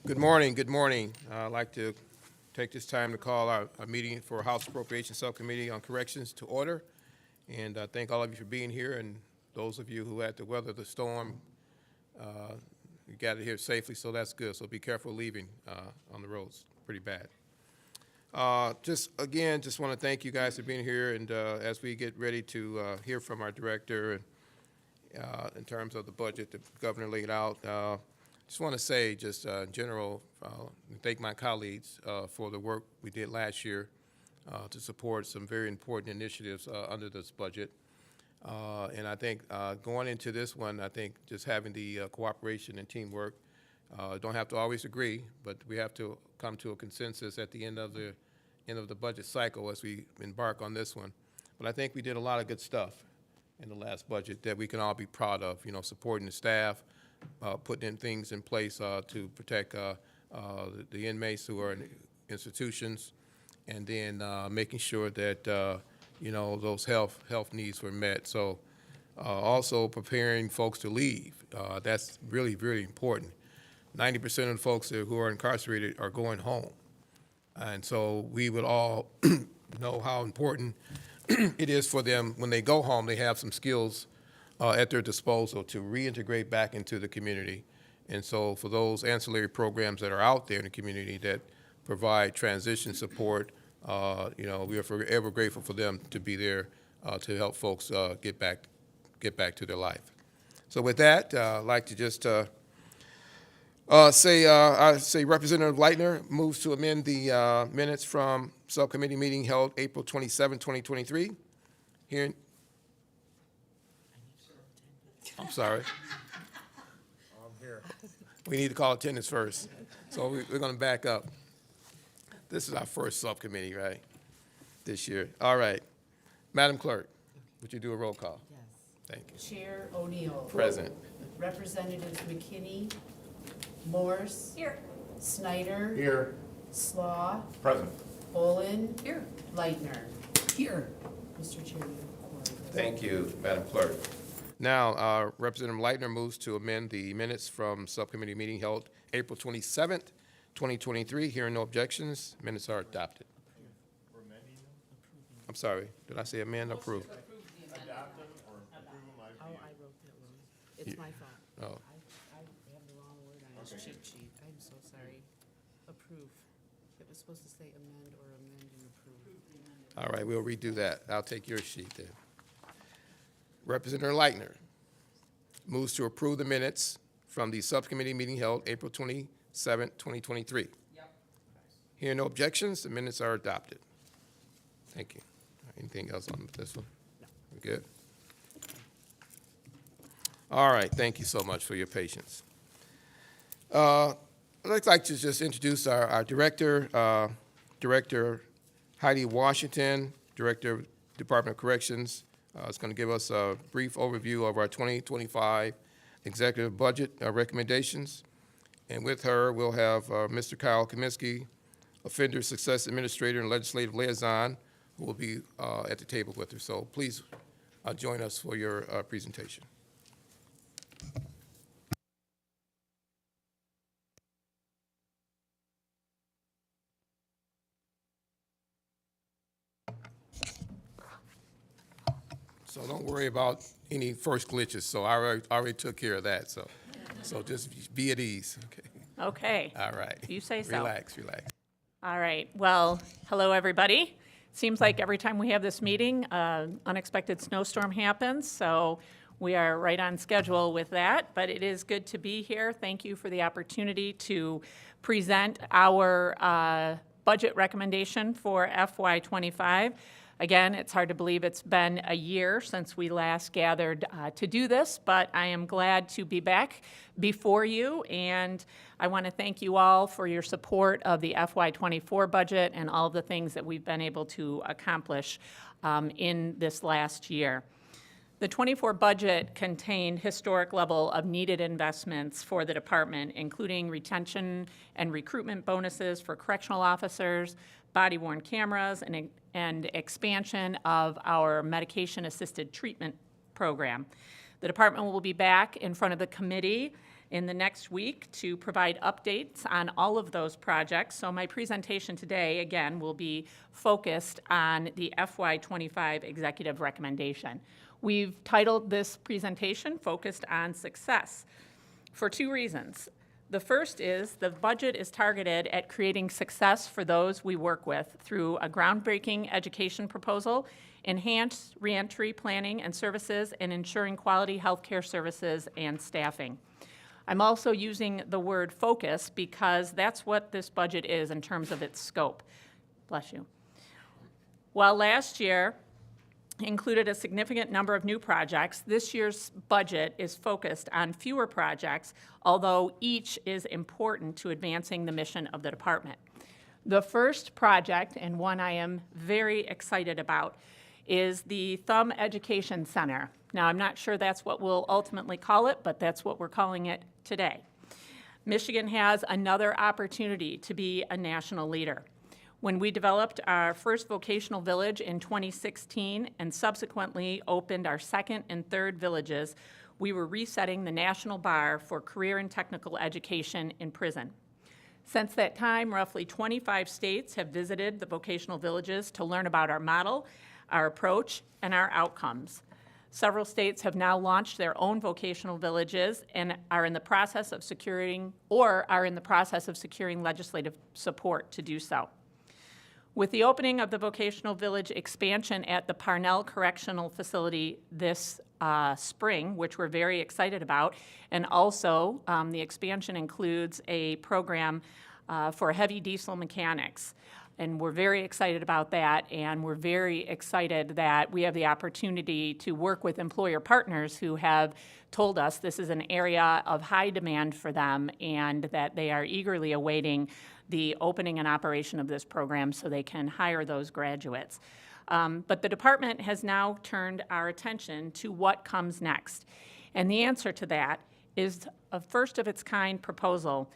Good morning. Good morning. I'd like to take this time to call our meeting for House Appropriations Subcommittee on Corrections to order. And thank all of you for being here, and those of you who had to weather the storm, you got here safely, so that's good. So be careful leaving on the roads. Pretty bad. Just want to thank you guys for being here, and as we get ready to hear from our director in terms of the budget the governor laid out, just want to say, just in general, thank my colleagues for the work we did last year to support some very important initiatives under this budget. And I think going into this one, I think just having the cooperation and teamwork, don't have to always agree, but we have to come to a consensus at the end of the budget cycle as we embark on this one. But I think we did a lot of good stuff in the last budget that we can all be proud of, you know, supporting the staff, putting in things in place to protect the inmates who are in institutions, and then making sure that you know, those health needs were met. So also preparing folks to leave. That's really, really important. 90% of the folks who are incarcerated are going home. And so we would all know how important it is for them when they go home, they have some skills at their disposal to reintegrate back into the community. And so for those ancillary programs that are out there in the community that provide transition support, you know, we are forever grateful for them to be there to help folks get back to their life. So with that, I'd like to just say Representative Leitner moves to amend the minutes from subcommittee meeting held April 27, 2023. Here. I'm sorry. I'm here. We need to call attendance first. So we're going to back up. This is our first subcommittee, right, this year. All right. Madam Clerk, would you do a roll call? Yes. Thank you. Chair O'Neill. Present. Representatives McKinney, Morse. Here. Snyder. Here. Slaw. Present. Olin. Here. Leitner. Here. Mr. Chair, you have quorum. Thank you, Madam Clerk. Now, Representative Leitner moves to amend the minutes from subcommittee meeting held April 27th, 2023. Hearing no objections, minutes are adopted. I'm sorry, did I say amend or approve? Adopt them or approve them? Oh, I wrote that wrong. It's my fault. Oh, I have the wrong word on this cheat sheet. I'm so sorry. Approve. It was supposed to say amend or amend and approve. all right, we'll redo that. I'll take your sheet then. Representative Leitner moves to approve the minutes from the subcommittee meeting held April 27th, 2023. Yep. Hearing no objections, the minutes are adopted. Thank you. Anything else on this one? No. We good? All right, thank you so much for your patience. I'd like to just introduce our director, Director Heidi Washington, Director of Department of Corrections. Is going to give us a brief overview of our 2025 executive budget recommendations. And with her, we'll have Mr. Kyle Kaminsky, Offender Success Administrator and Legislative Liaison, who will be at the table with her. So please join us for your presentation. So don't worry about any first glitches. So I already took care of that. So just be at ease. Okay. Okay. All right. You say so. Relax. All right. Well, hello, everybody. Seems like every time we have this meeting, unexpected snowstorm happens, so we are right on schedule with that. But it is good to be here. Thank you for the opportunity to present our budget recommendation for FY25. Again, it's hard to believe it's been a year since we last gathered to do this, but I am glad to be back before you, and I want to thank you all for your support of the FY24 budget and all of the things that we've been able to accomplish in this last year. The 24 budget contained historic level of needed investments for the department, including retention and recruitment bonuses for correctional officers, body-worn cameras, and expansion of our medication-assisted treatment program. The department will be back in front of the committee in the next week to provide updates on all of those projects. So my presentation today, again, will be focused on the FY25 executive recommendation. We've titled this presentation Focused on Success for two reasons. The first is the budget is targeted at creating success for those we work with through a groundbreaking education proposal, enhanced reentry planning and services, and ensuring quality healthcare services and staffing. I'm also using the word focus because that's what this budget is in terms of its scope. Bless you. While last year included a significant number of new projects, this year's budget is focused on fewer projects, although each is important to advancing the mission of the department. The first project, and one I am very excited about, is the Thumb Education Center. Now, I'm not sure that's what we'll ultimately call it, but that's what we're calling it today. Michigan has another opportunity to be a national leader. When we developed our first vocational village in 2016 and subsequently opened our second and third villages, we were resetting the national bar for career and technical education in prison. Since that time, roughly 25 states have visited the vocational villages to learn about our model, our approach, and our outcomes. Several states have now launched their own vocational villages and are in the process of securing legislative support to do so. With the opening of the vocational village expansion at the Parnell Correctional Facility this spring, which we're very excited about, and also the expansion includes a program for heavy diesel mechanics. And we're very excited about that, and we're very excited that we have the opportunity to work with employer partners who have told us this is an area of high demand for them and that they are eagerly awaiting the opening and operation of this program so they can hire those graduates. But the department has now turned our attention to what comes next. And the answer to that is a first-of-its-kind proposal,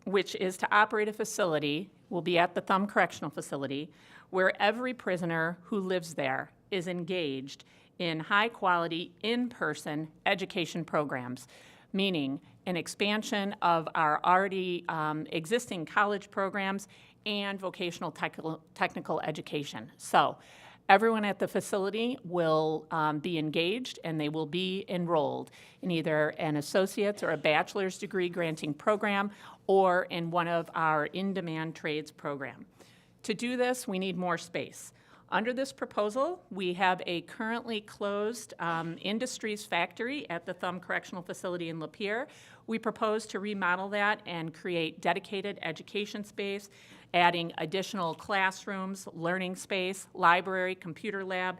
which is to operate a facility, will be at the Thumb Correctional Facility, where every prisoner who lives there is engaged in high-quality, in-person education programs, meaning an expansion of our already existing college programs and vocational technical education. So everyone at the facility will be engaged and they will be enrolled in either an associate's or a bachelor's degree granting program or in one of our in-demand trades program. To do this, we need more space. Under this proposal, we have a currently closed industries factory at the Thumb Correctional Facility in Lapeer. We propose to remodel that and create dedicated education space, adding additional classrooms, learning space, library, computer lab,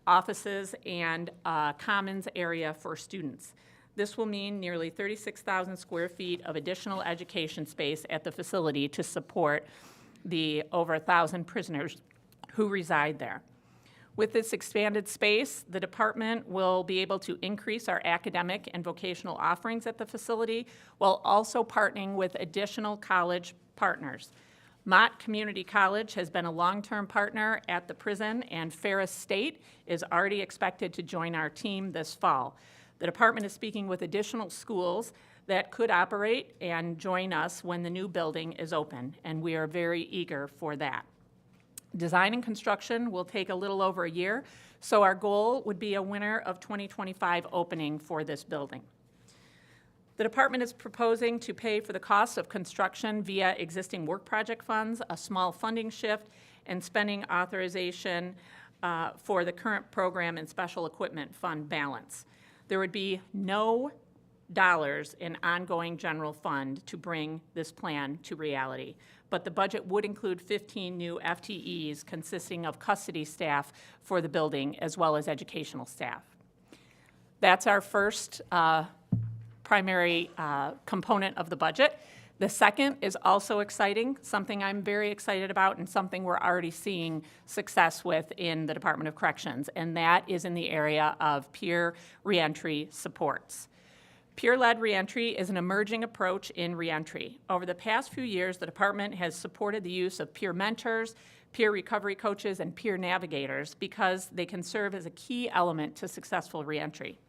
offices, and commons area for students. This will mean nearly 36,000 square feet of additional education space at the facility to support the over 1,000 prisoners who reside there. With this expanded space, the department will be able to increase our academic and vocational offerings at the facility while also partnering with additional college partners. Mott Community College has been a long-term partner at the prison, and Ferris State is already expected to join our team this fall. The department is speaking with additional schools that could operate and join us when the new building is open, and we are very eager for that. Design and construction will take a little over a year, so our goal would be a winter of 2025 opening for this building. The department is proposing to pay for the costs of construction via existing work project funds, a small funding shift, and spending authorization for the current program and special equipment fund balance. There would be no dollars in ongoing general fund to bring this plan to reality, but the budget would include 15 new FTEs consisting of custody staff for the building as well as educational staff. That's our first primary component of the budget. The second is also exciting, something I'm very excited about and something we're already seeing success with in the Department of Corrections, and that is in the area of peer reentry supports. Peer-led reentry is an emerging approach in reentry. Over the past few years, the department has supported the use of peer mentors, peer recovery coaches, and peer navigators because they can serve as a key element to successful reentry.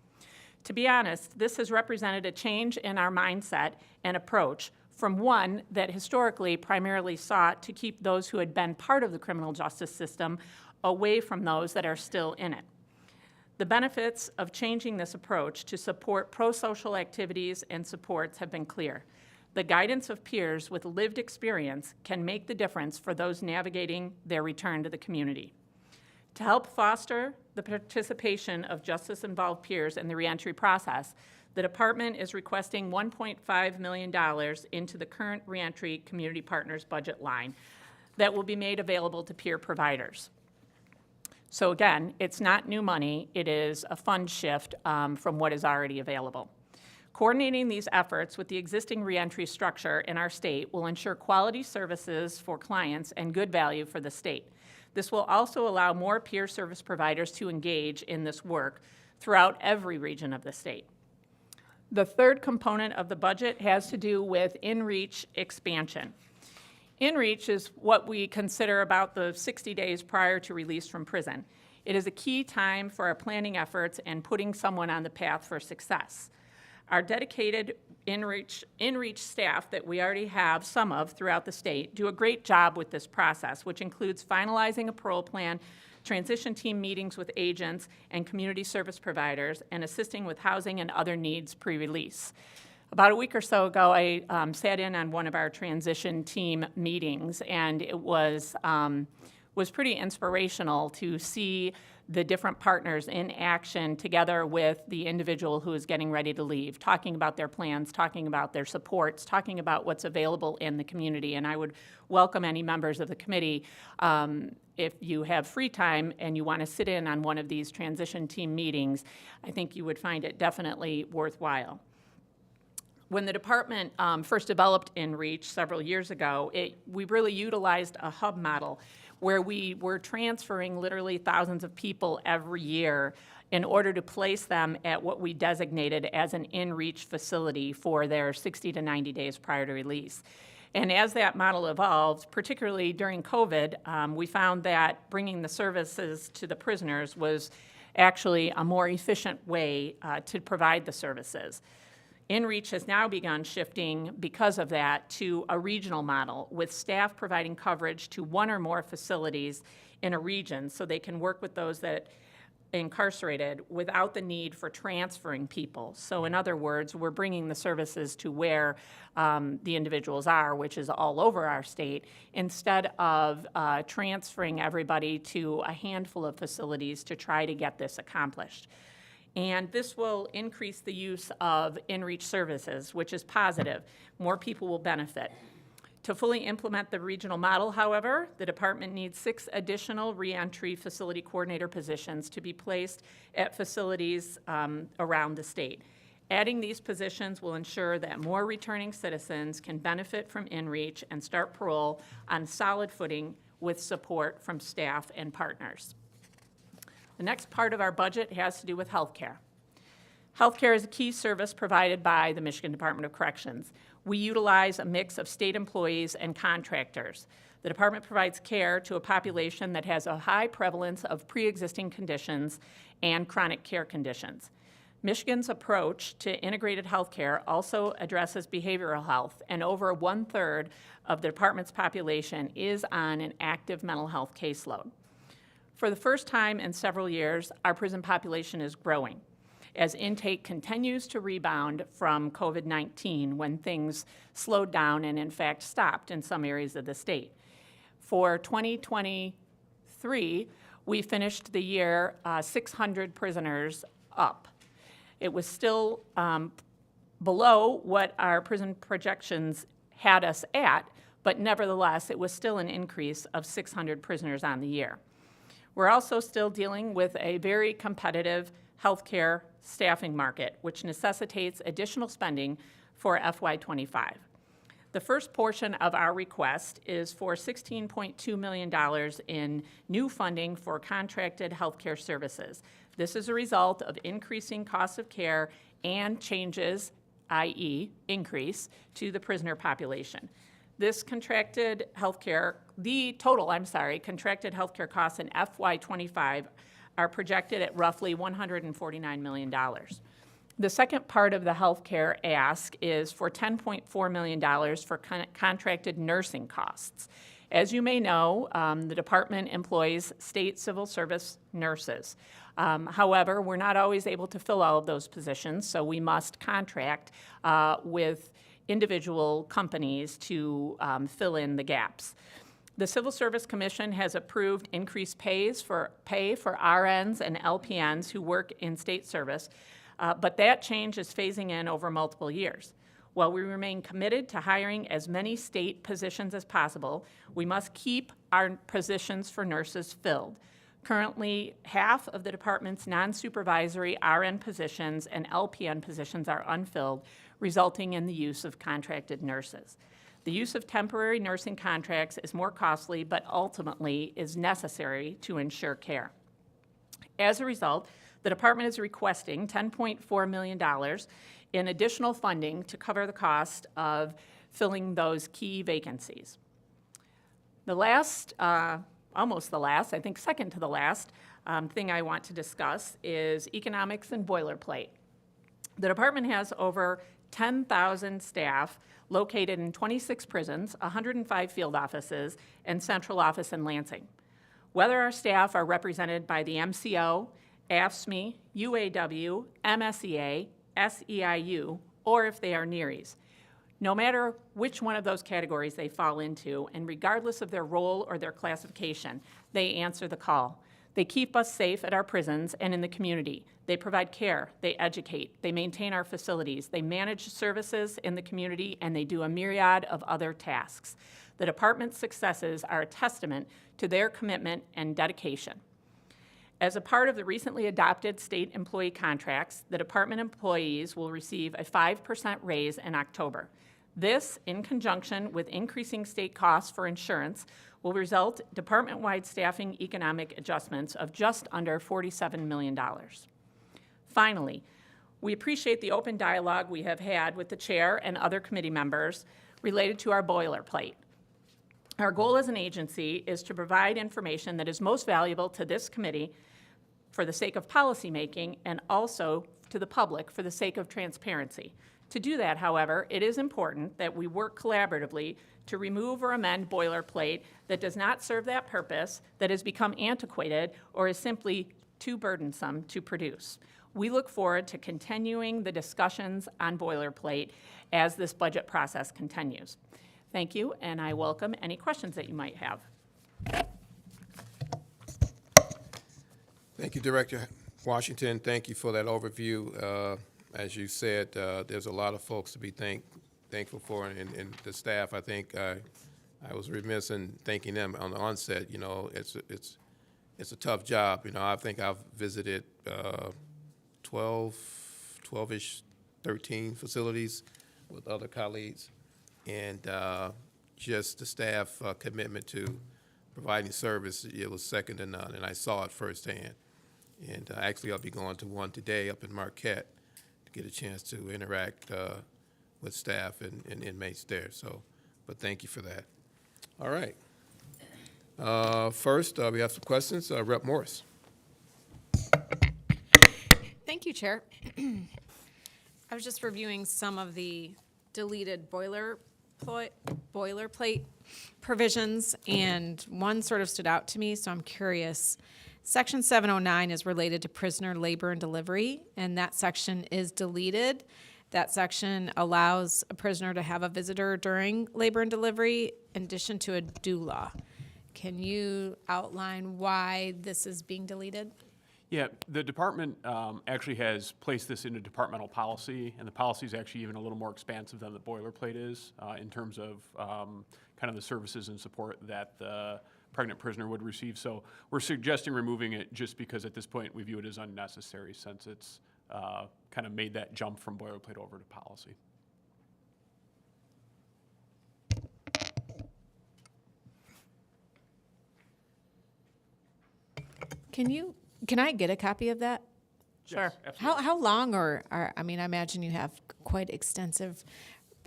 To be honest, this has represented a change in our mindset and approach from one that historically primarily sought to keep those who had been part of the criminal justice system away from those that are still in it. The benefits of changing this approach to support pro-social activities and supports have been clear. The guidance of peers with lived experience can make the difference for those navigating their return to the community. To help foster the participation of justice-involved peers in the reentry process, the department is requesting $1.5 million into the current reentry community partners budget line that will be made available to peer providers. So again, it's not new money, it is a fund shift from what is already available. Coordinating these efforts with the existing reentry structure in our state will ensure quality services for clients and good value for the state. This will also allow more peer service providers to engage in this work throughout every region of the state. The third component of the budget has to do with in-reach expansion. In-reach is what we consider about the 60 days prior to release from prison. It is a key time for our planning efforts and putting someone on the path for success. Our dedicated in-reach staff that we already have some of throughout the state do a great job with this process, which includes finalizing a parole plan, transition team meetings with agents and community service providers, and assisting with housing and other needs pre-release. About a week or so ago, I sat in on one of our transition team meetings, and it was pretty inspirational to see the different partners in action together with the individual who is getting ready to leave, talking about their plans, talking about their supports, talking about what's available in the community. And I would welcome any members of the committee, if you have free time and you want to sit in on one of these transition team meetings, I think you would find it definitely worthwhile. When the department first developed InReach several years ago, we really utilized a hub model where we were transferring literally thousands of people every year in order to place them at what we designated as an InReach facility for their 60 to 90 days prior to release. And as that model evolved, particularly during COVID, we found that bringing the services to the prisoners was actually a more efficient way to provide the services. InReach has now begun shifting, because of that, to a regional model with staff providing coverage to one or more facilities in a region so they can work with those that incarcerated without the need for transferring people. So in other words, we're bringing the services to where the individuals are, which is all over our state, instead of transferring everybody to a handful of facilities to try to get this accomplished. And this will increase the use of InReach services, which is positive. More people will benefit. To fully implement the regional model, however, the department needs 6 additional reentry facility coordinator positions to be placed at facilities around the state. Adding these positions will ensure that more returning citizens can benefit from InReach and start parole on solid footing with support from staff and partners. The next part of our budget has to do with health care. Health care is a key service provided by the Michigan Department of Corrections. We utilize a mix of state employees and contractors. The department provides care to a population that has a high prevalence of pre-existing conditions and chronic care conditions. Michigan's approach to integrated health care also addresses behavioral health, and over 1/3 of the department's population is on an active mental health caseload. For the first time in several years, our prison population is growing as intake continues to rebound from COVID-19 when things slowed down and in fact stopped in some areas of the state. For 2023, we finished the year 600 prisoners up. It was still below what our prison projections had us at, but nevertheless, it was still an increase of 600 prisoners on the year. We're also still dealing with a very competitive healthcare staffing market, which necessitates additional spending for FY25. The first portion of our request is for $16.2 million in new funding for contracted healthcare services. This is a result of increasing costs of care and changes, i.e. increase, to the prisoner population. This contracted healthcare, contracted healthcare costs in FY25 are projected at roughly $149 million. The second part of the healthcare ask is for $10.4 million for contracted nursing costs. As you may know, the department employs state civil service nurses. However, we're not always able to fill all of those positions, so we must contract with individual companies to fill in the gaps. The Civil Service Commission has approved increased pay for RNs and LPNs who work in state service, but that change is phasing in over multiple years. While we remain committed to hiring as many state positions as possible, we must keep our positions for nurses filled. Currently, half of the department's non-supervisory RN positions and LPN positions are unfilled, resulting in the use of contracted nurses. The use of temporary nursing contracts is more costly, but ultimately is necessary to ensure care. As a result, the department is requesting $10.4 million in additional funding to cover the cost of filling those key vacancies. The last, almost the last, I think second to the last thing I want to discuss is economics and boilerplate. The department has over 10,000 staff located in 26 prisons, 105 field offices, and central office in Lansing. Whether our staff are represented by the MCO, AFSCME, UAW, MSEA, SEIU, or if they are NERIs. No matter which one of those categories they fall into, and regardless of their role or their classification, they answer the call. They keep us safe at our prisons and in the community. They provide care, they educate, they maintain our facilities, they manage services in the community, and they do a myriad of other tasks. The department's successes are a testament to their commitment and dedication. As a part of the recently adopted state employee contracts, the department employees will receive a 5% raise in October. This, in conjunction with increasing state costs for insurance, will result in department-wide staffing economic adjustments of just under $47 million. Finally, we appreciate the open dialogue we have had with the chair and other committee members related to our boilerplate. Our goal as an agency is to provide information that is most valuable to this committee for the sake of policymaking and also to the public for the sake of transparency. To do that, however, it is important that we work collaboratively to remove or amend boilerplate that does not serve that purpose, that has become antiquated, or is simply too burdensome to produce. We look forward to continuing the discussions on boilerplate as this budget process continues. Thank you, and I welcome any questions that you might have. Thank you, Director Washington. Thank you for that overview. As you said, there's a lot of folks to be thankful for, and the staff. I think I was remiss in thanking them on the onset. You know, it's a tough job. You know, I think I've visited 12-ish, 13 facilities with other colleagues, and just the staff commitment to providing service, it was second to none, and I saw it firsthand. And actually, I'll be going to one today up in Marquette to get a chance to interact with staff and inmates there. So, but thank you for that. All right. First, we have some questions. Rep. Morris. Thank you, Chair. I was just reviewing some of the deleted boilerplate provisions, and one sort of stood out to me, so I'm curious. Section 709 is related to prisoner labor and delivery, and that section is deleted. That section allows a prisoner to have a visitor during labor and delivery in addition to a doula. Can you outline why this is being deleted? Yeah, the department actually has placed this into departmental policy, and the policy is actually even a little more expansive than the boilerplate is in terms of kind of the services and support that the pregnant prisoner would receive. So we're suggesting removing it just because at this point we view it as unnecessary since it's kind of made that jump from boilerplate over to policy. Can I get a copy of that? Sure. Yes, absolutely. How long I mean, I imagine you have quite extensive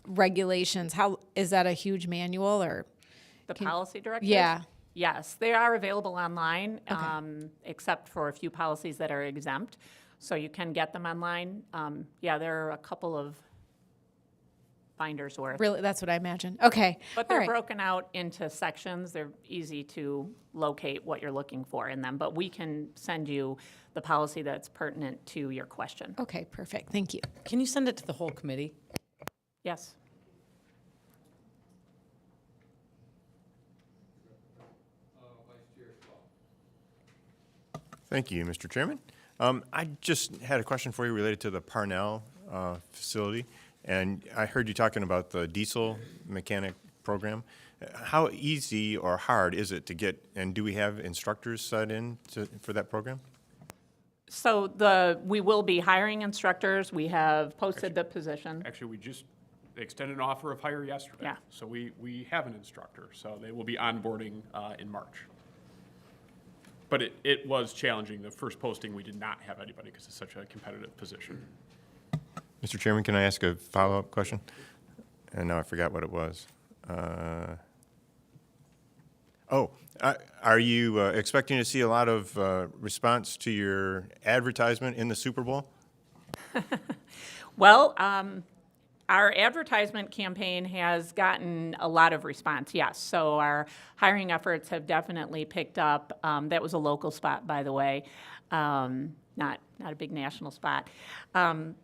regulations. How, is that a huge manual or? The policy directives? Yeah. Yes, they are available online, except for a few policies that are exempt. So you can get them online. Yeah, there are a couple of binders worth. Really, that's what I imagined. Okay. But All they're right. broken out into sections. They're easy to locate what you're looking for in them. But we can send you the policy that's pertinent to your question. Okay, perfect. Thank you. Can you send it to the whole committee? Yes. Thank you, Mr. Chairman. I just had a question for you related to the Parnell facility, and I heard you talking about the diesel mechanic program. How easy or hard is it to get, and do we have instructors set in for that program? So we will be hiring instructors. We have posted the position. Actually, we just extended an offer of hire yesterday. Yeah. So we have an instructor, so they will be onboarding in March. But it was challenging. The first posting, we did not have anybody because it's such a competitive position. Mr. Chairman, can I ask a follow-up question? And now I forgot what it was. Are you expecting to see a lot of response to your advertisement in the Super Bowl? Well, our advertisement campaign has gotten a lot of response, yes. So our hiring efforts have definitely picked up. That was a local spot, by the way, not a big national spot.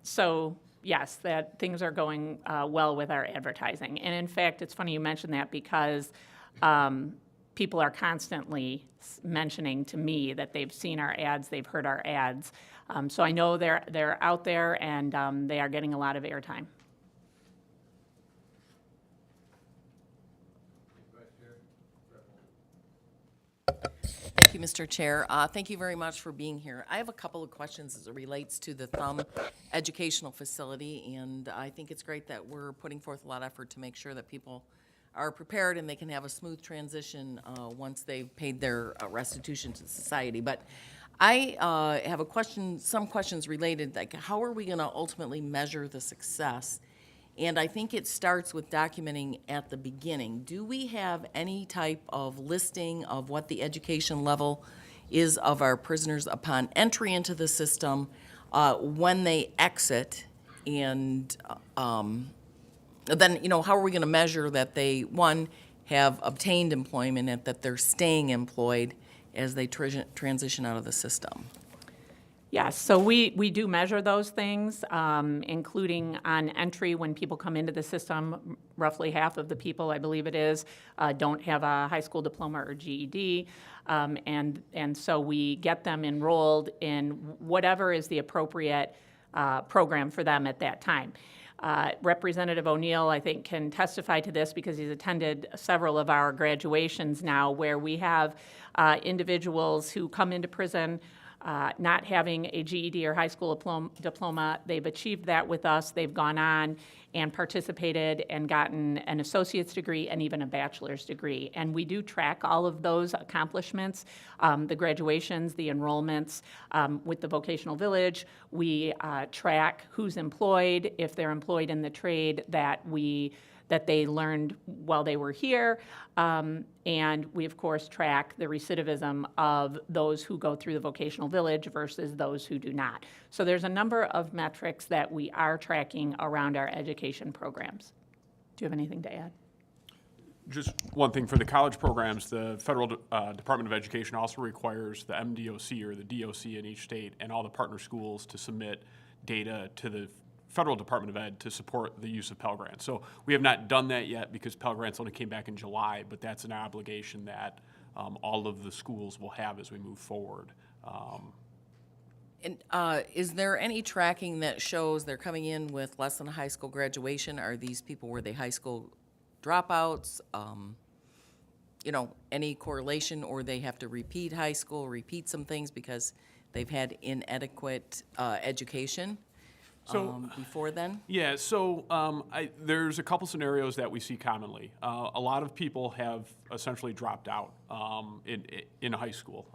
So yes, that things are going well with our advertising. And in fact, it's funny you mentioned that because people are constantly mentioning to me that they've seen our ads, they've heard our ads. So I know they're out there and they are getting a lot of airtime. Thank you, Mr. Chair. Thank you very much for being here. I have a couple of questions as it relates to the Thumb Educational Facility, and I think it's great that we're putting forth a lot of effort to make sure that people are prepared and they can have a smooth transition once they've paid their restitution to society. But I have a question, some questions related, like how are we going to ultimately measure the success? And I think it starts with documenting at the beginning. Do we have any type of listing of what the education level is of our prisoners upon entry into the system, when they exit, and then, how are we going to measure that they, one, have obtained employment and that they're staying employed as they transition out of the system? Yes, so we do measure those things, including on entry when people come into the system. Roughly half of the people, I believe it is, don't have a high school diploma or GED, and so we get them enrolled in whatever is the appropriate program for them at that time. Representative O'Neill, I think, can testify to this because he's attended several of our graduations now where we have individuals who come into prison not having a GED or high school diploma. They've achieved that with us. They've gone on and participated and gotten an associate's degree and even a bachelor's degree. And we do track all of those accomplishments, the graduations, the enrollments. With the vocational village, we track who's employed, if they're employed in the trade that they learned while they were here. And we, of course, track the recidivism of those who go through the vocational village versus those who do not. So there's a number of metrics that we are tracking around our education programs. Do you have anything to add? Just one thing for the college programs, the Federal Department of Education also requires the MDOC or the DOC in each state and all the partner schools to submit data to the Federal Department of Ed to support the use of Pell Grants. So we have not done that yet because Pell Grants only came back in July, but that's an obligation that all of the schools will have as we move forward. And is there any tracking that shows they're coming in with less than a high school graduation? Are these people, were they high school dropouts? Any correlation, or they have to repeat high school, repeat some things because they've had inadequate education? Before then? Yeah, so there's a couple scenarios that we see commonly. A lot of people have essentially dropped out in high school.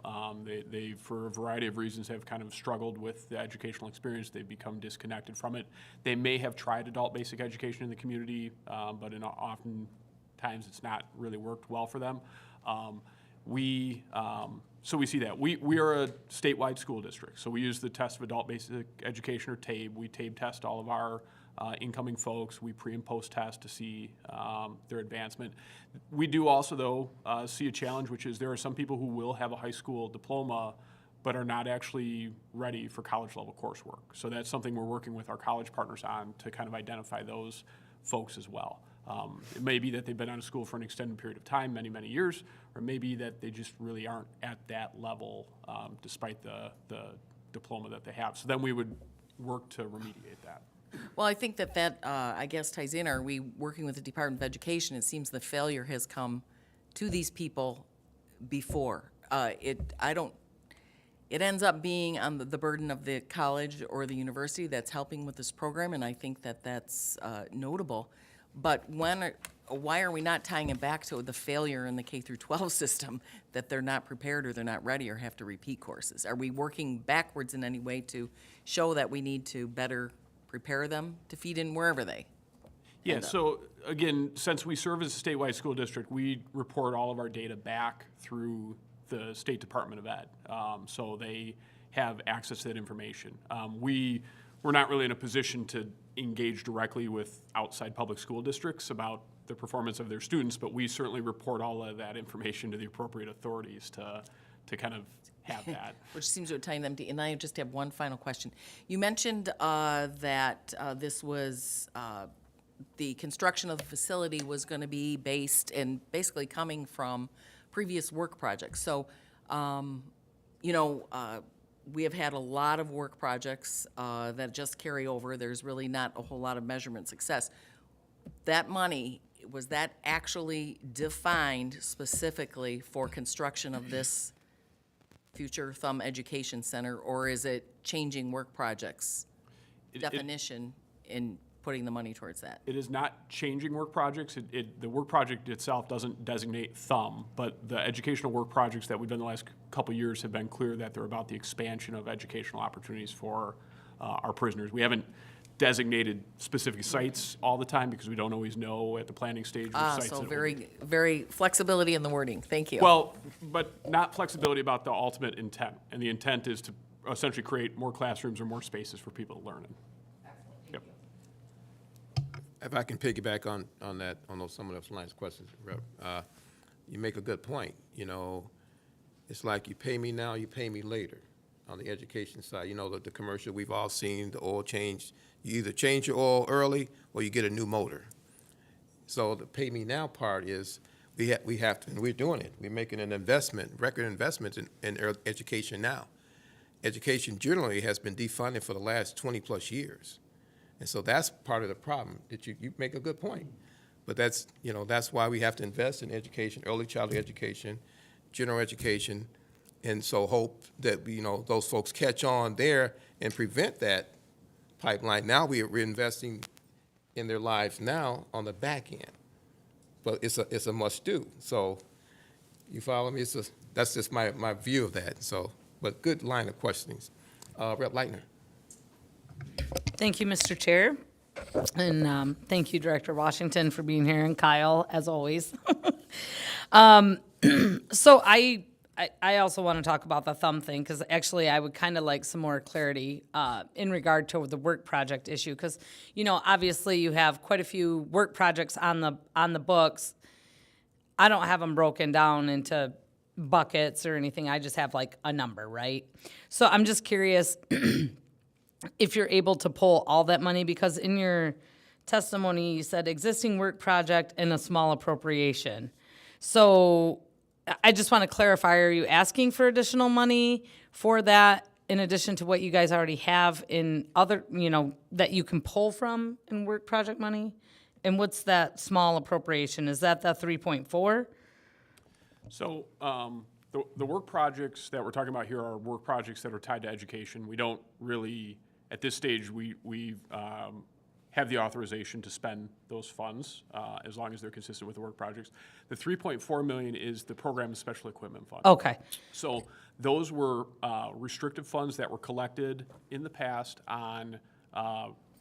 They, for a variety of reasons, have kind of struggled with the educational experience. They've become disconnected from it. They may have tried adult basic education in the community, but oftentimes it's not really worked well for them. We So we see that. We are a statewide school district, so we use the test of adult basic education, or TABE. We TABE test all of our incoming folks. We pre and post test to see their advancement. We do also, though, see a challenge, which is there are some people who will have a high school diploma but are not actually ready for college level coursework. So that's something we're working with our college partners on to kind of identify those folks as well. It may be that they've been out of school for an extended period of time, many, many years, or maybe that they just really aren't at that level despite the diploma that they have. So then we would work to remediate that. Well, I think that I guess ties in. Are we working with the Department of Education? It seems the failure has come to these people before. It ends up being on the burden of the college or the university that's helping with this program, and I think that that's notable. But why are we not tying it back to the failure in the K through 12 system, that they're not prepared or they're not ready or have to repeat courses? Are we working backwards in any way to show that we need to better prepare them to feed in wherever they Yeah, end up? so again, since we serve as a statewide school district, we report all of our data back through the State Department of Ed. So they have access to that information. We're not really in a position to engage directly with outside public school districts about the performance of their students, but we certainly report all of that information to the appropriate authorities to kind of have that. Which seems to tie them to, and I just have one final question. You mentioned that this was, the construction of the facility was going to be based and basically coming from previous work projects. So, we have had a lot of work projects that just carry over. There's really not a whole lot of measurement success. That money, was that actually defined specifically for construction of this future Thumb Education Center, or is it changing work projects definition in putting the money towards that? It is not changing work projects. The work project itself doesn't designate Thumb, but the educational work projects that we've done the last couple of years have been clear that they're about the expansion of educational opportunities for our prisoners. We haven't designated specific sites all the time because we don't always know at the planning stage which sites So it will very, be. very flexibility in the wording. Thank you. Well, but not flexibility about the ultimate intent. And the intent is to essentially create more classrooms or more spaces for people to learn in. Yep. If I can piggyback on that, on some of those lines of questions, Rep. You make a good point. It's like you pay me now, you pay me later on the education side. The commercial we've all seen, the oil change. You either change your oil early or you get a new motor. So the pay me now part is we have to, and we're doing it. We're making an investment, record investments in education now. Education generally has been defunded for the last 20-plus years. And so that's part of the problem, that you make a good point. But that's why we have to invest in education, early childhood education, general education, and so hope that, those folks catch on there and prevent that pipeline. Now we're investing in their lives now on the back end. But it's a must-do. So you follow me? That's just my view of that. So, but good line of questionings. Rep. Leitner. Thank you, Mr. Chair. And thank you, Director Washington, for being here, and Kyle, as always. So I also want to talk about the thumb thing, because actually I would kind of like some more clarity in regard to the work project issue, because, obviously you have quite a few work projects on the books. I don't have them broken down into buckets or anything. I just have like a number, right? So I'm just curious if you're able to pull all that money, because in your testimony you said existing work project and a small appropriation. So I just want to clarify, are you asking for additional money for that in addition to what you guys already have in other, that you can pull from in work project money? And what's that small appropriation? Is that the 3.4? So the work projects that we're talking about here are work projects that are tied to education. We don't really, at this stage, we have the authorization to spend those funds as long as they're consistent with the work projects. The $3.4 million is the program and special equipment fund. Okay. So those were restrictive funds that were collected in the past on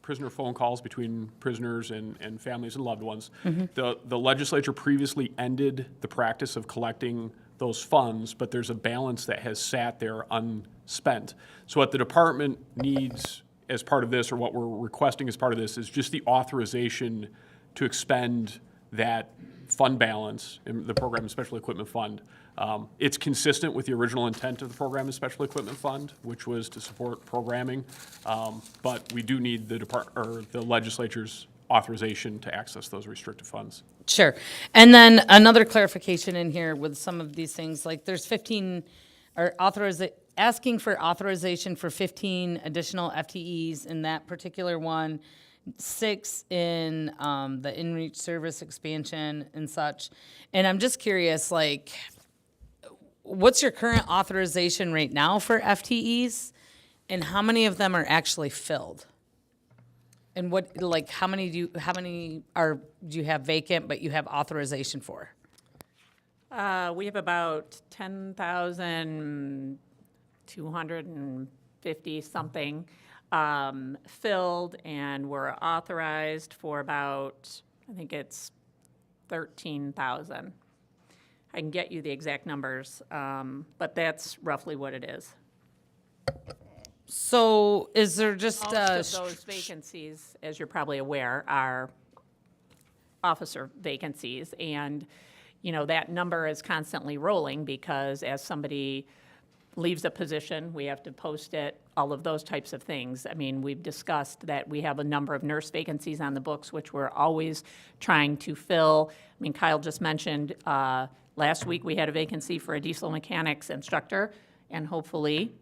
prisoner phone calls between prisoners and families and loved ones. The legislature previously ended the practice of collecting those funds, but there's a balance that has sat there unspent. So what the department needs as part of this, or what we're requesting as part of this, is just the authorization to expend that fund balance in the Program and Special Equipment Fund. It's consistent with the original intent of the Program and Special Equipment Fund, which was to support programming, but we do need the legislature's authorization to access those restricted funds. Sure. And then another clarification in here with some of these things, like there's 15, or asking for authorization for 15 additional FTEs in that particular one, 6 in the in-reach service expansion and such. And I'm just curious, like, what's your current authorization right now for FTEs? And how many of them are actually filled? And what, like, how many do you have vacant, but you have authorization for? We have about 10,250 something filled, and we're authorized for about, I think it's 13,000. I can get you the exact numbers, but that's roughly what it is. So is there just Most of those vacancies, as you're probably aware, are officer vacancies. And, you know, that number is constantly rolling because as somebody leaves a position, we have to post it, all of those types of things. I mean, we've discussed that we have a number of nurse vacancies on the books, which we're always trying to fill. I mean, Kyle just mentioned last week we had a vacancy for a diesel mechanics instructor, and hopefully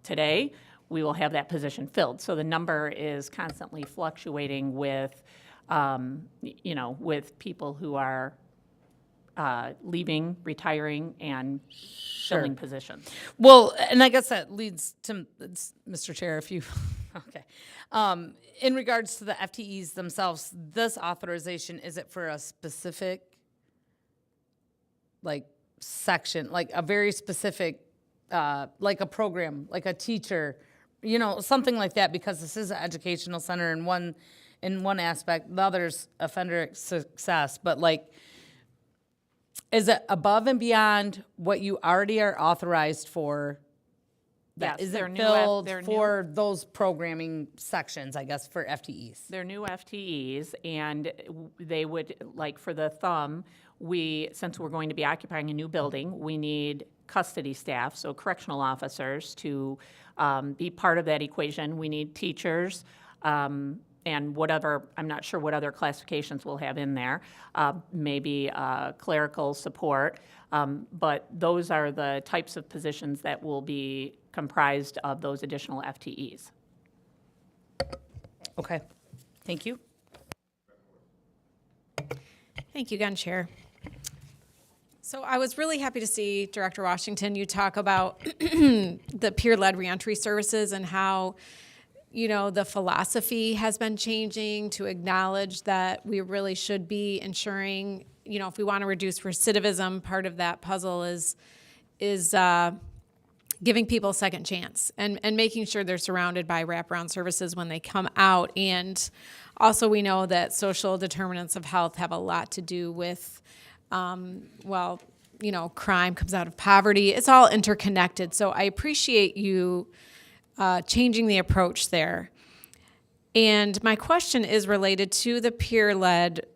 today we will have that position filled. So the number is constantly fluctuating with, you know, with people who are leaving, retiring, and filling positions. well, and I guess that leads to, Mr. Chair, if you, okay. In regards to the FTEs themselves, this authorization, is it for a specific, like, section, like a very specific, like a program, like a teacher, you know, something like that, because this is an educational center in one aspect, the other's offender success, but like, is it above and beyond what you already are authorized for? That Yes, isn't they're new filled they're new- for those programming sections, I guess, for FTEs? They're new FTEs, and they would, like for the thumb, since we're going to be occupying a new building, we need custody staff, so correctional officers to be part of that equation. We need teachers, and whatever, I'm not sure what other classifications we'll have in there, maybe clerical support, but those are the types of positions that will be comprised of those additional FTEs. Okay, thank you. Thank you again, Chair. So I was really happy to see, Director Washington, you talk about the peer-led reentry services and how, you know, the philosophy has been changing to acknowledge that we really should be ensuring, you know, if we want to reduce recidivism, part of that puzzle is giving people a second chance and making sure they're surrounded by wraparound services when they come out. And also we know that social determinants of health have a lot to do with, well, you know, crime comes out of poverty. It's all interconnected. So I appreciate you changing the approach there. And my question is related to the peer-led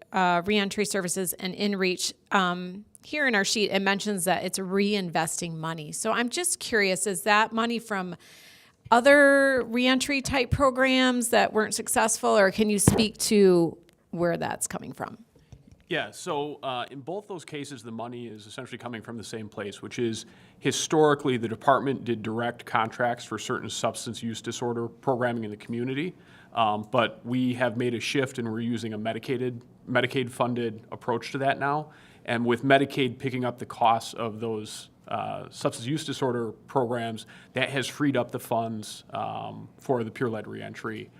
reentry services and in-reach. Here in our sheet, it mentions that it's reinvesting money. So I'm just curious, is that money from other reentry type programs that weren't successful, or can you speak to where that's coming from? Yeah, so in both those cases, the money is essentially coming from the same place, which is historically the department did direct contracts for certain substance use disorder programming in the community, but we have made a shift and we're using a Medicaid-funded approach to that now. And with Medicaid picking up the costs of those substance use disorder programs, that has freed up the funds for the peer-led reentry,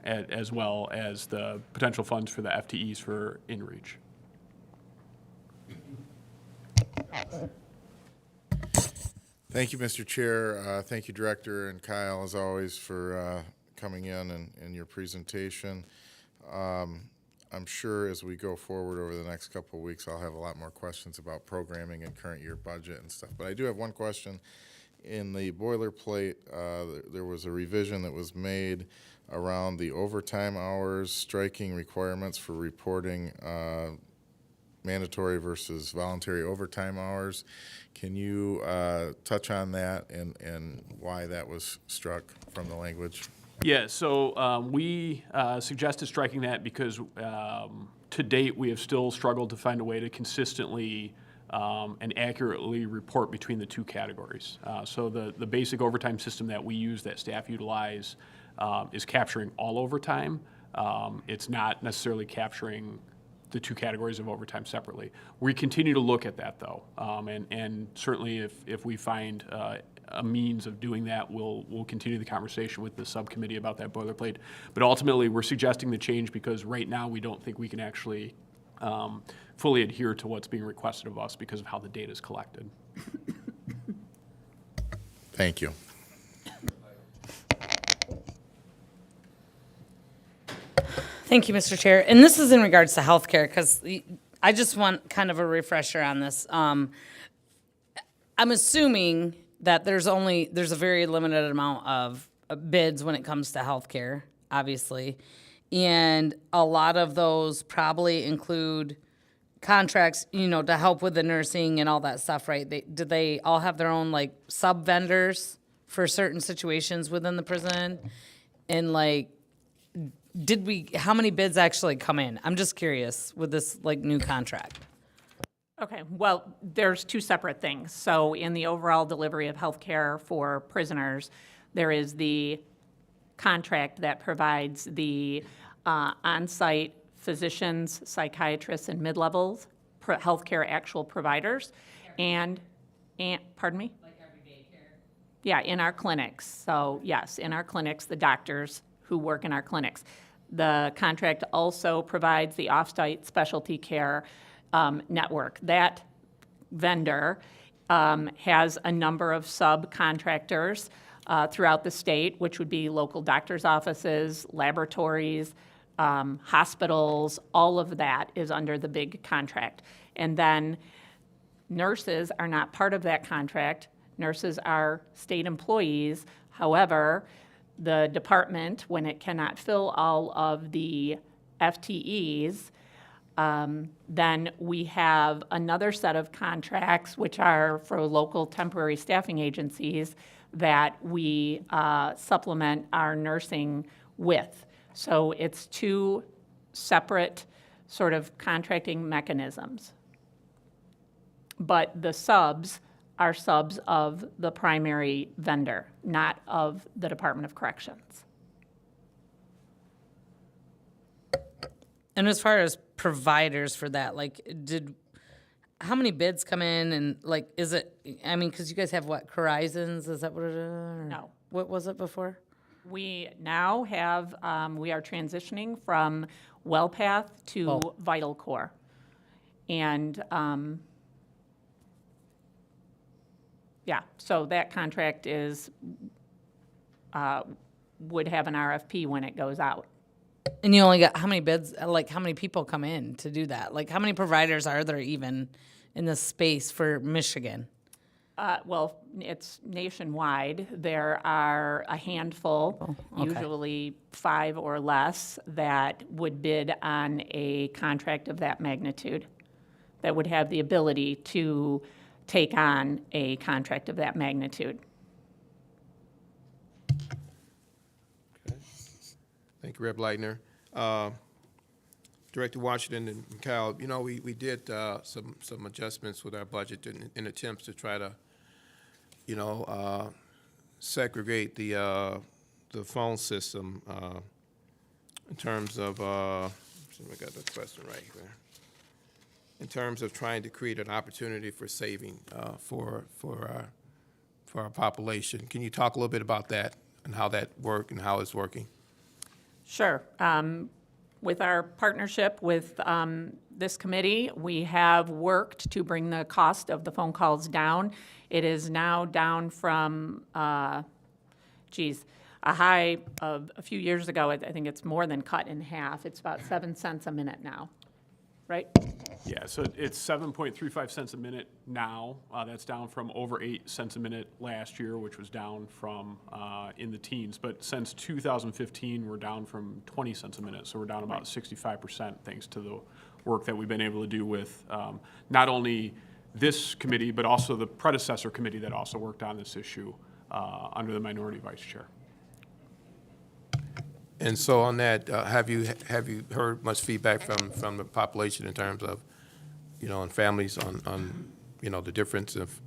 as well as the potential funds for the FTEs for in-reach. Thank you, Mr. Chair. Thank you, Director, and Kyle, as always, for coming in and your presentation. I'm sure as we go forward over the next couple of weeks, I'll have a lot more questions about programming and current year budget and stuff. But I do have one question. In the boilerplate, there was a revision that was made around the overtime hours, striking requirements for reporting mandatory versus voluntary overtime hours. Can you touch on that and why that was struck from the language? Yeah, so we suggested striking that because to date, we have still struggled to find a way to consistently and accurately report between the two categories. So the basic overtime system that we use, that staff utilize, is capturing all overtime. It's not necessarily capturing the two categories of overtime separately. We continue to look at that, though, and certainly if we find a means of doing that, we'll continue the conversation with the subcommittee about that boilerplate. But ultimately, we're suggesting the change because right now we don't think we can actually fully adhere to what's being requested of us because of how the data is collected. Thank you. Thank you, Mr. Chair. And this is in regards to healthcare, because I just want kind of a refresher on this. I'm assuming that there's a very limited amount of bids when it comes to healthcare, obviously. And a lot of those probably include contracts, to help with the nursing and all that stuff, right? Do they all have their own, like, sub-vendors for certain situations within the prison? And, like, how many bids actually come in? I'm just curious with this, like, new contract. Okay, well, there's two separate things. So in the overall delivery of healthcare for prisoners, there is the contract that provides the on-site physicians, psychiatrists, and mid-levels, healthcare actual providers, and pardon me? Like everyday care? Yeah, in our clinics. So yes, in our clinics, the doctors who work in our clinics. The contract also provides the off-site specialty care network. That vendor has a number of subcontractors throughout the state, which would be local doctors' offices, laboratories, hospitals. All of that is under the big contract. And then nurses are not part of that contract. Nurses are state employees. However, the department, when it cannot fill all of the FTEs, then we have another set of contracts, which are for local temporary staffing agencies, that we supplement our nursing with. So it's two separate sort of contracting mechanisms. But the subs are subs of the primary vendor, not of the Department of Corrections. And as far as providers for that, like, how many bids come in, and, like, is it, I mean, because you guys have what, Horizons, is that what it is? Or No. What was it before? We now have, we are transitioning from WellPath to Vital Core. And, yeah, so that contract is, would have an RFP when it goes out. And you only got how many bids, like, how many people come in to do that? Like, how many providers are there even in this space for Michigan? Well, it's nationwide. There are a handful, usually 5 or less, that would bid on a contract of that magnitude, that would have the ability to take on a contract of that magnitude. Thank you, Rep. Leitner. Director Washington and Kyle, we did some adjustments with our budget in attempts to try to, segregate the phone system in terms of, I got the question right here. In terms of trying to create an opportunity for saving for our population. Can you talk a little bit about that and how that worked and how it's working? Sure. With our partnership with this committee, we have worked to bring the cost of the phone calls down. It is now down from, a high of a few years ago. I think it's more than cut in half. It's about 7 cents a minute now, right? Yeah, so it's 7.35 cents a minute now. That's down from over 8 cents a minute last year, which was down from in the teens. But since 2015, we're down from 20 cents a minute. So we're down about 65% thanks to the work that we've been able to do with not only this committee, but also the predecessor committee that also worked on this issue under the minority vice chair. And so on that, have you heard much feedback from the population in terms of, and families on the difference of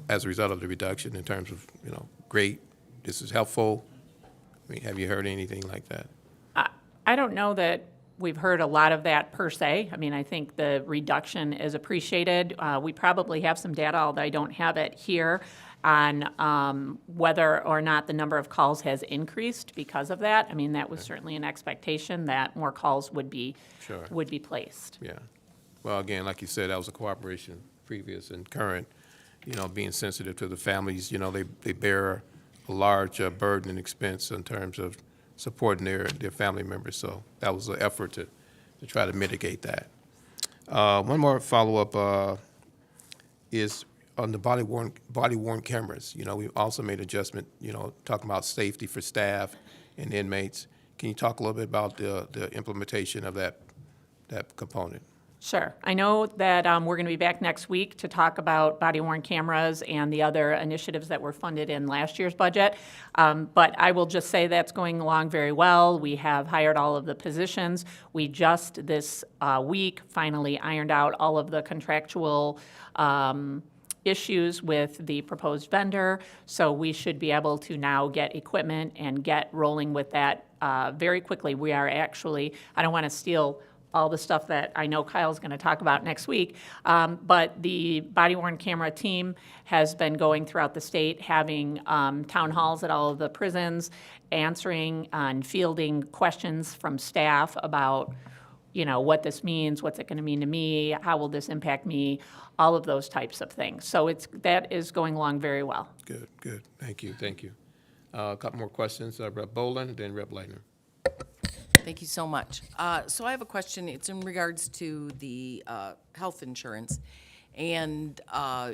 as a result of the reduction in terms of, great, this is helpful? I mean, have you heard anything like that? I don't know that we've heard a lot of that per se. I mean, I think the reduction is appreciated. We probably have some data, although I don't have it here, on whether or not the number of calls has increased because of that. I mean, that was certainly an expectation that more calls would be Sure. placed. Yeah. Well, again, like you said, that was a cooperation, previous and current, being sensitive to the families. They bear a large burden and expense in terms of supporting their family members. So that was an effort to try to mitigate that. One more follow-up is on the body-worn cameras. We also made adjustment, talking about safety for staff and inmates. Can you talk a little bit about the implementation of that component? Sure. I know that we're going to be back next week to talk about body-worn cameras and the other initiatives that were funded in last year's budget. But I will just say that's going along very well. We have hired all of the positions. We just this week finally ironed out all of the contractual issues with the proposed vendor. So we should be able to now get equipment and get rolling with that very quickly. We are actually, I don't want to steal all the stuff that I know Kyle's going to talk about next week. But the body-worn camera team has been going throughout the state, having town halls at all of the prisons, answering and fielding questions from staff about, what this means, what's it going to mean to me, how will this impact me, all of those types of things. So that is going along very well. Good. Thank you. A couple more questions. Rep. Boland, then Rep. Leitner. Thank you so much. So I have a question. It's in regards to the health insurance. And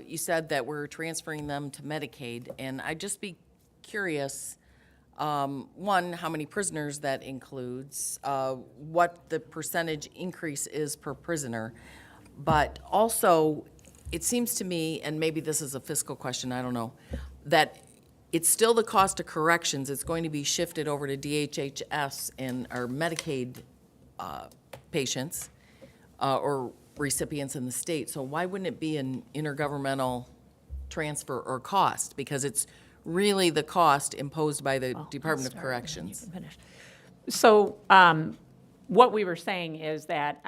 you said that we're transferring them to Medicaid. And I'd just be curious, one, how many prisoners that includes, what the percentage increase is per prisoner. But also, it seems to me, and maybe this is a fiscal question, I don't know, that it's still the cost of corrections. It's going to be shifted over to DHHS and our Medicaid patients or recipients in the state. So why wouldn't it be an intergovernmental transfer or cost? Because it's really the cost imposed by the Department of Corrections. So what we were saying is that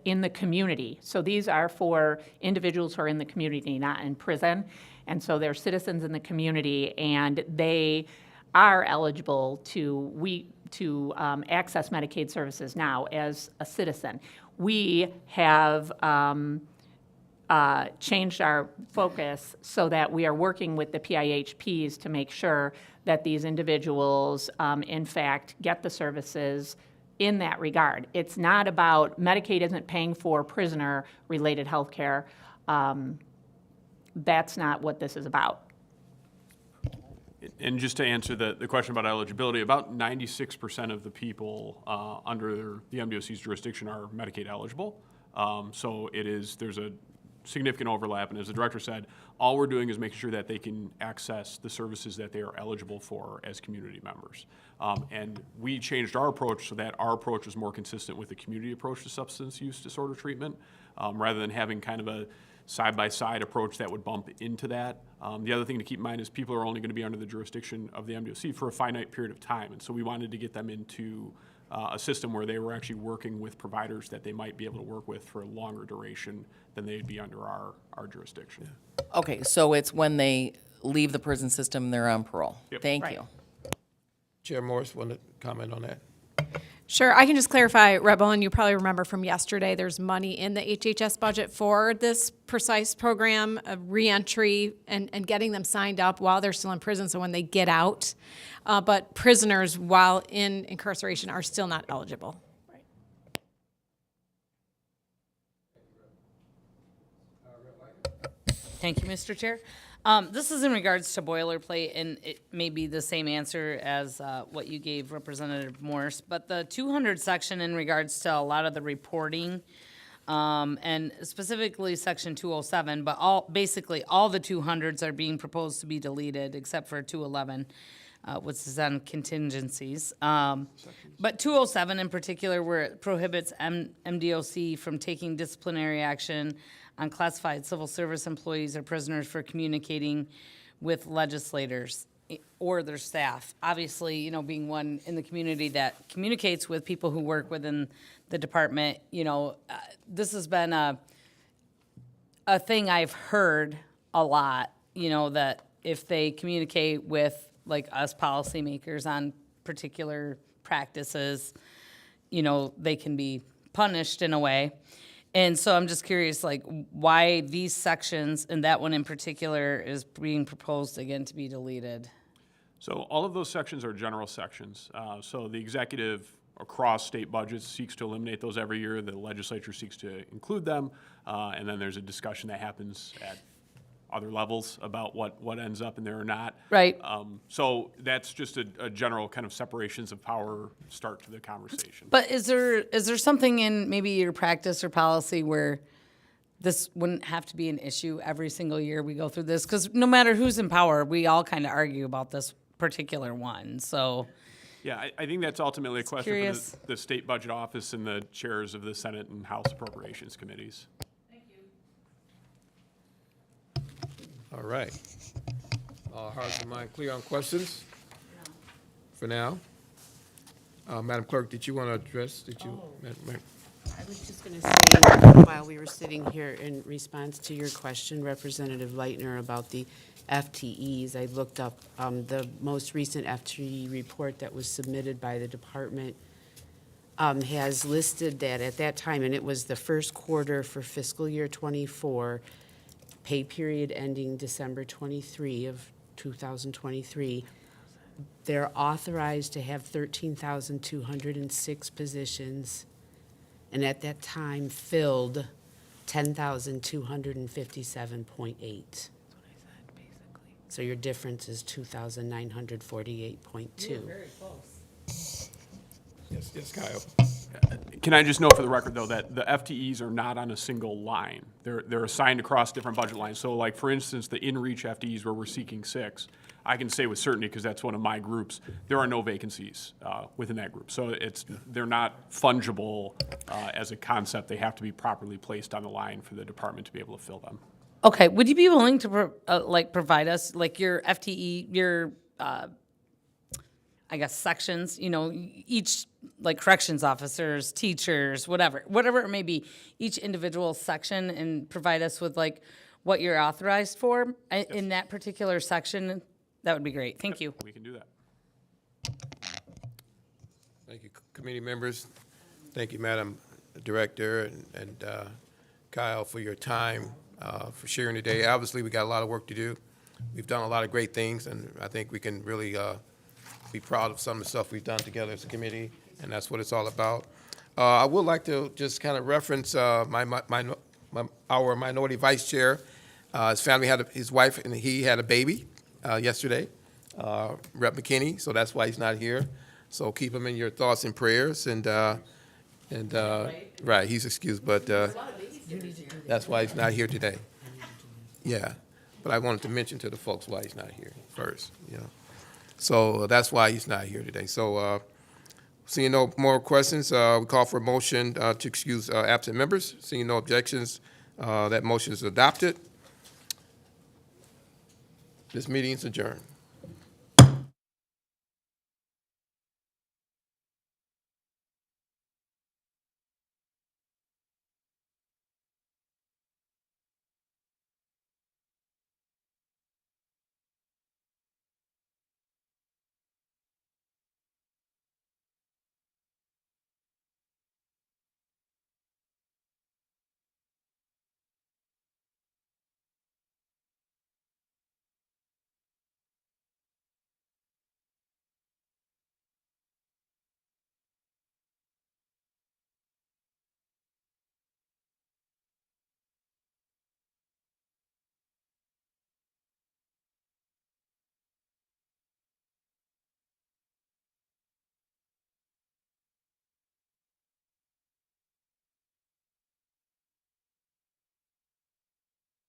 in the community, so these are for individuals who are in the community, not in prison, and so they're citizens in the community, and they are eligible to access Medicaid services now as a citizen. We have changed our focus so that we are working with the PIHPs to make sure that these individuals, in fact, get the services in that regard. It's not about, Medicaid isn't paying for prisoner-related health care. That's not what this is about. And just to answer the question about eligibility, about 96% of the people under the MDOC's jurisdiction are Medicaid eligible. So there's a significant overlap, and as the director said, all we're doing is making sure that they can access the services that they are eligible for as community members. And we changed our approach so that our approach is more consistent with the community approach to substance use disorder treatment, rather than having kind of a side-by-side approach that would bump into that. The other thing to keep in mind is people are only going to be under the jurisdiction of the MDOC for a finite period of time, and so we wanted to get them into a system where they were actually working with providers that they might be able to work with for a longer duration than they'd be under our jurisdiction. Okay, so it's when they leave the prison system, they're on parole. Yep. Thank Right. you. Chair Morris, want to comment on that? Sure, I can just clarify, Rebel, and you probably remember from yesterday, there's money in the HHS budget for this precise program of reentry and getting them signed up while they're still in prison, so when they get out. But prisoners, while in incarceration, are still not eligible. Thank you, Mr. Chair. This is in regards to boilerplate, and it may be the same answer as what you gave Representative Morse, but the 200 section in regards to a lot of the reporting, and specifically section 207, but basically all the 200s are being proposed to be deleted except for 211, which is on contingencies. But 207 in particular, where it prohibits MDOC from taking disciplinary action on classified civil service employees or prisoners for communicating with legislators or their staff. Obviously, you know, being one in the community that communicates with people who work within the department, you know, this has been a thing I've heard a lot, you know, that if they communicate with like us policymakers on particular practices, you know, they can be punished in a way. And so I'm just curious, like, why these sections, and that one in particular, is being proposed again to be deleted? So all of those sections are general sections. So the executive across state budgets seeks to eliminate those every year. The legislature seeks to include them. And then there's a discussion that happens at other levels about what ends up in there or not. Right. So that's just a general kind of separations of power start to the conversation. But is there something in maybe your practice or policy where this wouldn't have to be an issue every single year we go through this? Because no matter who's in power, we all kind of argue about this particular one, so. Yeah, I think that's ultimately a question curious. for the state budget office and the chairs of the Senate and House Appropriations Committees. All right. All hearts and minds clear on questions? For now. Madam Clerk, did you want to address, I was just going to say, while we were sitting here in response to your question, Representative Leitner, about the FTEs, I looked up the most recent FTE report that was submitted by the department has listed that at that time, and it was the first quarter for fiscal year '24, pay period ending December 23 of 2023, they're authorized to have 13,206 positions, and at that time filled 10,257.8. So your difference is 2,948.2. yes, Kyle. Can I just note for the record, though, that the FTEs are not on a single line. They're assigned across different budget lines. So like, for instance, the in-reach FTEs where we're seeking 6, I can say with certainty, because that's one of my groups, there are no vacancies within that group. So they're not fungible as a concept. They have to be properly placed on the line for the department to be able to fill them. Okay, would you be willing to provide us like your FTE, your I guess sections, you know, each like corrections officers, teachers, whatever it may be, each individual section, and provide us with like what you're authorized for in that particular section? That would be great. Thank you. We can do that. Thank you, committee members. Thank you, Madam Director, and Kyle, for your time, for sharing today. Obviously, we got a lot of work to do. We've done a lot of great things, and I think we can really be proud of some of the stuff we've done together as a committee, and that's what it's all about. I would like to just kind of reference our minority vice chair. His family his wife and he had a baby yesterday, Rep. McKinney, so that's why he's not here. So keep him in your thoughts and prayers, and right, he's excused, but that's why he's not here today. Yeah, but I wanted to mention to the folks why he's not here first, you know. So that's why he's not here today. So seeing no more questions, we call for a motion to excuse absent members. Seeing no objections, that motion is adopted. This meeting is adjourned.